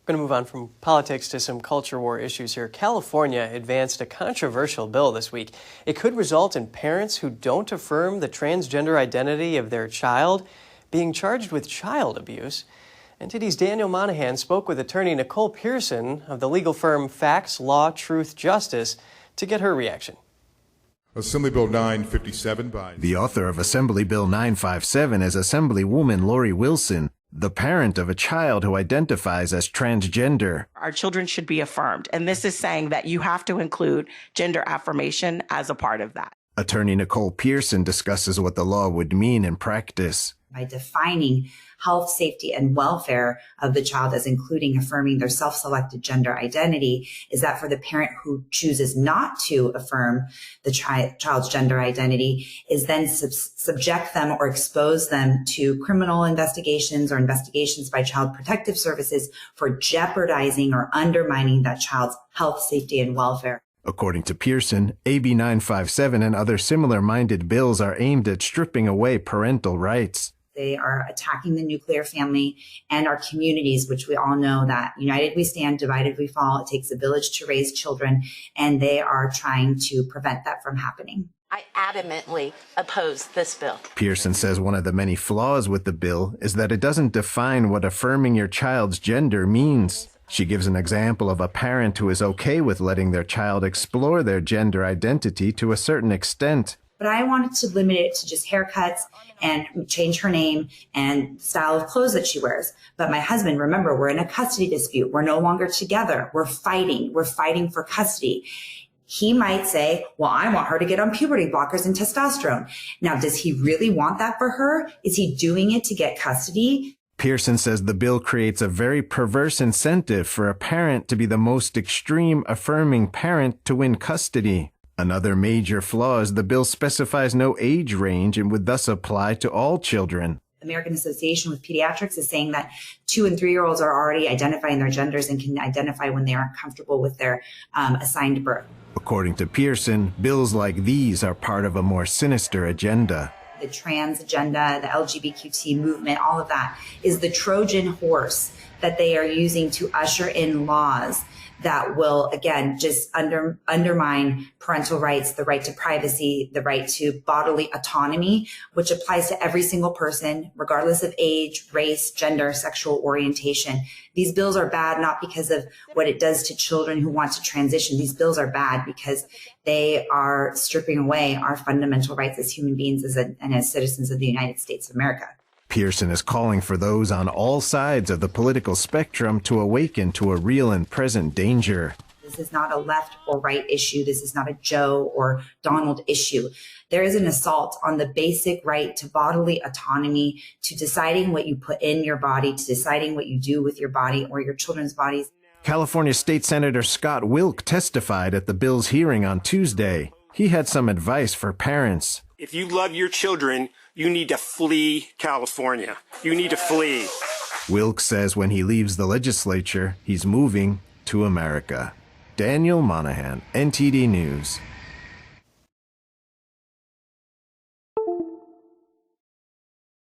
Going to move on from politics to some culture war issues here. California advanced a controversial bill this week. It could result in parents who don't affirm the transgender identity of their child being charged with child abuse. NTD's Daniel Monahan spoke with attorney Nicole Pearson of the legal firm Facts, Law, Truth, Justice to get her reaction. Assembly Bill 957 by... The author of Assembly Bill 957 is Assemblywoman Lori Wilson, the parent of a child who identifies as transgender. Our children should be affirmed, and this is saying that you have to include gender affirmation as a part of that. Attorney Nicole Pearson discusses what the law would mean in practice. By defining health, safety, and welfare of the child as including affirming their self-selected gender identity, is that for the parent who chooses not to affirm the child's gender identity is then subject them or expose them to criminal investigations or investigations by Child Protective Services for jeopardizing or undermining that child's health, safety, and welfare. According to Pearson, AB 957 and other similar-minded bills are aimed at stripping away parental rights. They are attacking the nuclear family and our communities, which we all know that united we stand, divided we fall. It takes a village to raise children, and they are trying to prevent that from happening. I adamantly oppose this bill. Pearson says one of the many flaws with the bill is that it doesn't define what affirming your child's gender means. She gives an example of a parent who is okay with letting their child explore their gender identity to a certain extent. But I wanted to limit it to just haircuts and change her name and style of clothes that she wears. But my husband, remember, we're in a custody dispute. We're no longer together. We're fighting. We're fighting for custody. He might say, well, I want her to get on puberty blockers and testosterone. Now, does he really want that for her? Is he doing it to get custody? Pearson says the bill creates a very perverse incentive for a parent to be the most extreme affirming parent to win custody. Another major flaw is the bill specifies no age range and would thus apply to all children. The American Association with Pediatrics is saying that 2- and 3-year-olds are already identifying their genders and can identify when they aren't comfortable with their assigned birth. According to Pearson, bills like these are part of a more sinister agenda. The trans agenda, the LGBTQ movement, all of that is the Trojan horse that they are using to usher in laws that will, again, just undermine parental rights, the right to privacy, the right to bodily autonomy, which applies to every single person, regardless of age, race, gender, sexual orientation. These bills are bad not because of what it does to children who want to transition. These bills are bad because they are stripping away our fundamental rights as human beings and as citizens of the United States of America. Pearson is calling for those on all sides of the political spectrum to awaken to a real and present danger. This is not a left or right issue. This is not a Joe or Donald issue. There is an assault on the basic right to bodily autonomy, to deciding what you put in your body, to deciding what you do with your body or your children's bodies. California State Senator Scott Wilk testified at the bill's hearing on Tuesday. He had some advice for parents. If you love your children, you need to flee California. You need to flee. Wilk says when he leaves the legislature, he's moving to America. Daniel Monahan, NTD News.